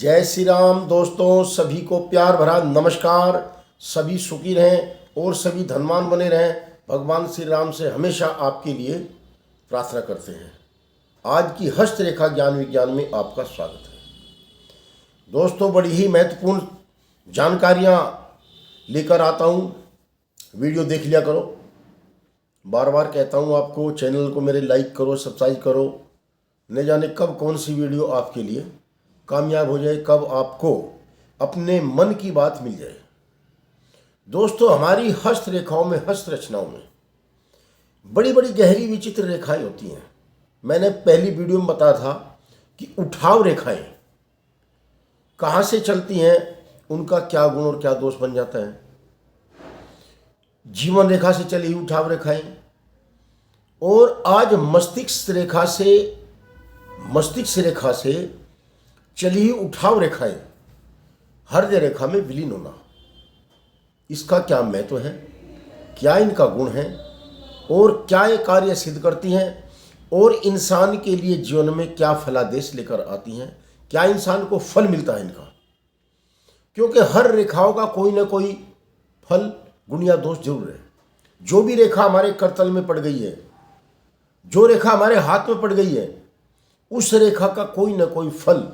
जय श्री राम दोस्तों, सभी को प्यार भरा नमस्कार। सभी सुखी रहें और सभी धनवान बने रहें। भगवान श्री राम से हमेशा आपके लिए प्रार्थना करते हैं। आज की हस्तरेखा ज्ञान विज्ञान में आपका स्वागत है। दोस्तों, बड़ी ही महत्वपूर्ण जानकारियाँ लेकर आता हूँ, वीडियो देख लिया करो। बार बार कहता हूँ आपको, चैनल को मेरे लाइक करो, सब्सक्राइब करो। न जाने कब कौन सी वीडियो आपके लिए कामयाब हो जाए, कब आपको अपने मन की बात मिल जाए। दोस्तों, हमारी हस्त रेखाओं में, हस्त रचनाओं में बड़ी बड़ी गहरी विचित्र रेखाएं होती हैं। मैंने पहली वीडियो में बताया था कि उठाव रेखाएं कहाँ से चलती हैं, उनका क्या गुण और क्या दोष बन जाता है। जीवन रेखा से चली हुई उठाव रेखाएं, और आज मस्तिष्क रेखा से चली हुई उठाव रेखाएं हृदय रेखा में विलीन होना। इसका क्या महत्व है, क्या इनका गुण है और क्या ये कार्य सिद्ध करती हैं, और इंसान के लिए जीवन में क्या फलादेश लेकर आती हैं, क्या इंसान को फल मिलता है इनका। क्योंकि हर रेखाओं का कोई ना कोई फल, गुण या दोष जरूर है। जो भी रेखा हमारे करतल में पड़ गई है, जो रेखा हमारे हाथ में पड़ गई है, उस रेखा का कोई ना कोई फल,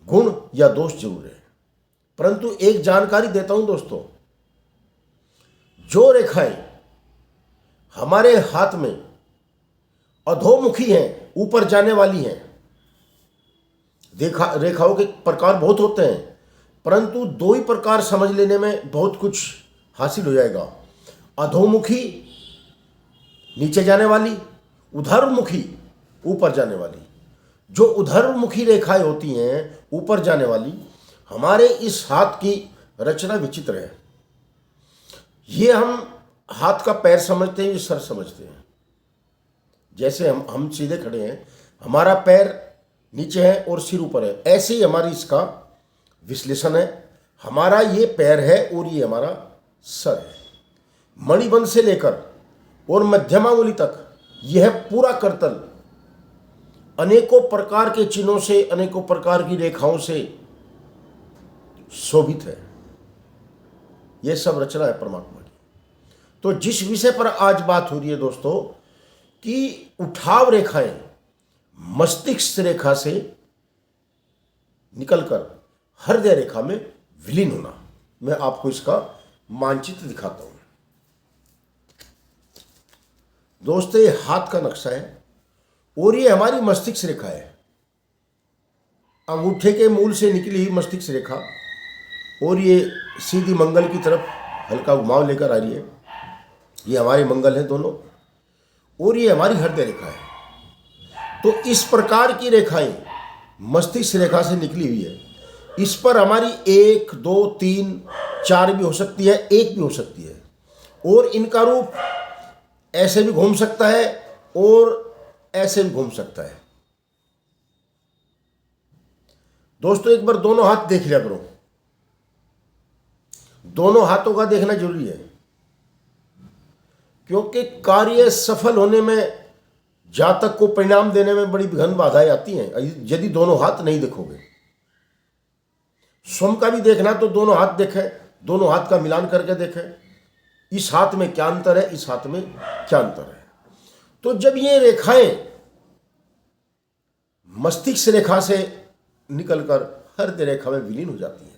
गुण या दोष जरूर है। परंतु एक जानकारी देता हूं दोस्तों, जो रेखाएं हमारे हाथ में अधोमुखी हैं, ऊपर जाने वाली हैं, रेखाओं के प्रकार बहुत होते हैं, परंतु दो ही प्रकार समझ लेने में बहुत कुछ हासिल हो जाएगा। अधोमुखी नीचे जाने वाली, उधरमुखी ऊपर जाने वाली। जो उधरमुखी रेखाएं होती हैं, ऊपर जाने वाली, हमारे इस हाथ की रचना विचित्र है। ये हम हाथ का पैर समझते हैं, ये सर समझते हैं। जैसे हम सीधे खड़े हैं, हमारा पैर नीचे है और सिर ऊपर है, ऐसे ही हमारी इसका विश्लेषण है। हमारा ये पैर है और ये हमारा सर है। मणिबंध से लेकर और मध्यमा अंगुली तक यह पूरा करतल अनेकों प्रकार के चिन्हों से, अनेकों प्रकार की रेखाओं से शोभित है। यह सब रचना है परमात्मा की। तो जिस विषय पर आज बात हो रही है दोस्तों, कि उठाव रेखाएं मस्तिष्क रेखा से निकलकर हृदय रेखा में विलीन होना, मैं आपको इसका मानचित्र दिखाता हूं। दोस्तों, ये हाथ का नक्शा है और ये हमारी मस्तिष्क रेखा है। अंगूठे के मूल से निकली हुई मस्तिष्क रेखा, और ये सीधी मंगल की तरफ हल्का घुमाव लेकर आ रही है। ये हमारे मंगल हैं दोनों, और ये हमारी हृदय रेखा है। तो इस प्रकार की रेखाएं मस्तिष्क रेखा से निकली हुई है। इस पर हमारी 1, 2, 3, 4 भी हो सकती है, 1 भी हो सकती है, और इनका रूप ऐसे भी घूम सकता है और ऐसे भी घूम सकता है। दोस्तों, एक बार दोनों हाथ देख लिया करो। दोनों हाथों का देखना जरूरी है, क्योंकि कार्य सफल होने में, जातक को परिणाम देने में बड़ी घन बाधाएं आती हैं यदि दोनों हाथ नहीं देखोगे। स्वयं का भी देखना तो दोनों हाथ देखें, दोनों हाथ का मिलान करके देखें, इस हाथ में क्या अंतर है, इस हाथ में क्या अंतर है। तो जब ये रेखाएं मस्तिष्क रेखा से निकलकर हृदय रेखा में विलीन हो जाती हैं,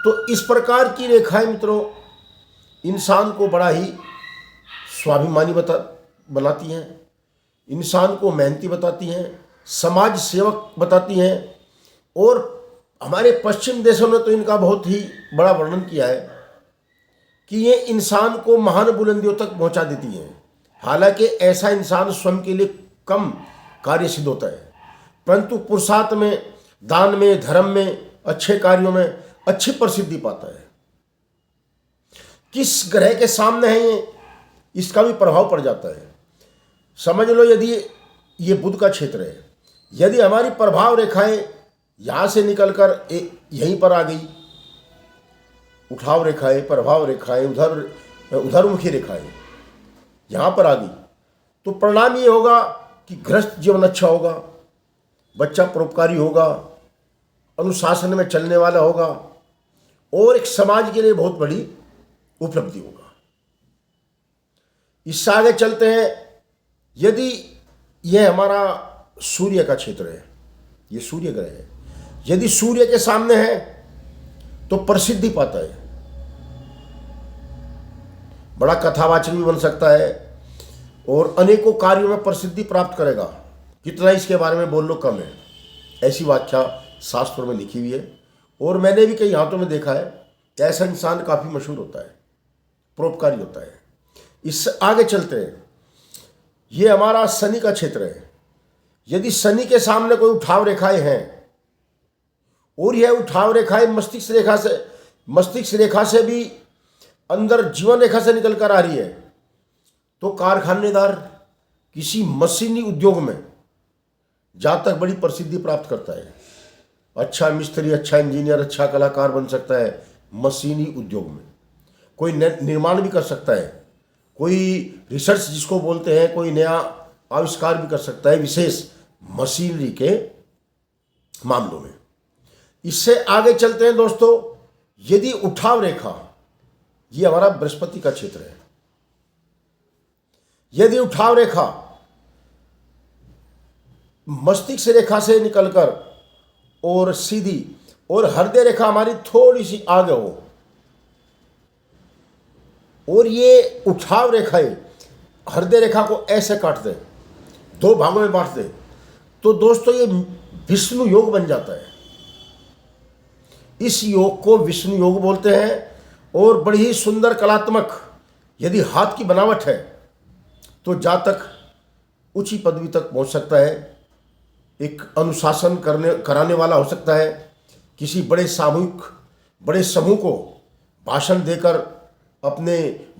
तो इस प्रकार की रेखाएं मित्रों इंसान को बड़ा ही स्वाभिमानी बनाती हैं, इंसान को मेहनती बताती हैं, समाज सेवक बताती हैं। और हमारे पश्चिम देशों ने तो इनका बहुत ही बड़ा वर्णन किया है कि ये इंसान को महान बुलंदियों तक पहुंचा देती हैं। हालांकि ऐसा इंसान स्वयं के लिए कम कार्य सिद्ध होता है, परंतु पुरुषार्थ में, दान में, धर्म में, अच्छे कार्यों में अच्छी प्रसिद्धि पाता है। किस ग्रह के सामने है ये, इसका भी प्रभाव पड़ जाता है। समझ लो, यदि ये बुध का क्षेत्र है, यदि हमारी प्रभाव रेखाएं यहां से निकलकर यहीं पर आ गई, उठाव रेखाएं, प्रभाव रेखाएं, उधरमुखी रेखाएं यहां पर आ गई, तो परिणाम ये होगा कि गृहस्थ जीवन अच्छा होगा, बच्चा परोपकारी होगा, अनुशासन में चलने वाला होगा और एक समाज के लिए बहुत बड़ी उपलब्धि होगा। इससे आगे चलते हैं। यदि यह हमारा सूर्य का क्षेत्र है, ये सूर्य ग्रह है, यदि सूर्य के सामने है तो प्रसिद्धि पाता है, बड़ा कथावाचक भी बन सकता है और अनेकों कार्यों में प्रसिद्धि प्राप्त करेगा। कितना इसके बारे में बोल लो कम है, ऐसी व्याख्या शास्त्रों में लिखी हुई है। और मैंने भी कई हाथों में देखा है कि ऐसा इंसान काफ़ी मशहूर होता है, परोपकारी होता है। इससे आगे चलते हैं। ये हमारा शनि का क्षेत्र है। यदि शनि के सामने कोई उठाव रेखाएं हैं और यह उठाव रेखाएं मस्तिष्क रेखा से भी अंदर जीवन रेखा से निकल कर आ रही है, तो कारखानेदार किसी मशीनी उद्योग में जातक बड़ी प्रसिद्धि प्राप्त करता है। अच्छा मिस्त्री, अच्छा इंजीनियर, अच्छा कलाकार बन सकता है मशीनी उद्योग में। कोई निर्माण भी कर सकता है, कोई रिसर्च जिसको बोलते हैं, कोई नया आविष्कार भी कर सकता है विशेष मशीनरी के मामलों में। इससे आगे चलते हैं दोस्तों। यदि उठाव रेखा, ये हमारा बृहस्पति का क्षेत्र है, यदि उठाव रेखा मस्तिष्क रेखा से निकलकर और सीधी और हृदय रेखा हमारी थोड़ी सी आगे हो और ये उठाव रेखाएं हृदय रेखा को ऐसे काट दे, दो भागों में बांट दे, तो दोस्तों ये विष्णु योग बन जाता है। इस योग को विष्णु योग बोलते हैं और बड़ी ही सुंदर कलात्मक यदि हाथ की बनावट है तो जातक ऊंची पदवी तक पहुंच सकता है। एक अनुशासन कराने वाला हो सकता है, किसी बड़े समूह को भाषण देकर अपने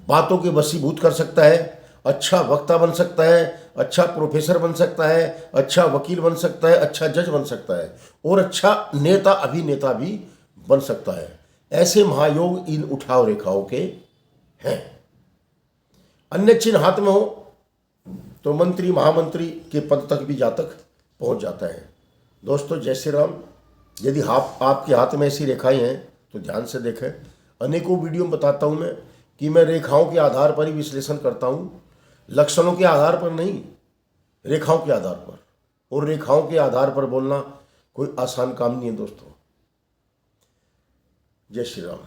बातों के वशीभूत कर सकता है, अच्छा वक्ता बन सकता है, अच्छा प्रोफेसर बन सकता है, अच्छा वकील बन सकता है, अच्छा जज बन सकता है और अच्छा नेता अभिनेता भी बन सकता है। ऐसे महायोग इन उठाव रेखाओं के हैं। अन्य चिन्ह हाथ में हो तो मंत्री महामंत्री के पद तक भी जातक पहुंच जाता है। दोस्तों जय श्री राम। यदि आपके हाथ में ऐसी रेखाएं हैं तो ध्यान से देखें। अनेकों वीडियो में बताता हूं मैं कि मैं रेखाओं के आधार पर ही विश्लेषण करता हूं, लक्षणों के आधार पर नहीं, रेखाओं के आधार पर। और रेखाओं के आधार पर बोलना कोई आसान काम नहीं है दोस्तों। जय श्री राम।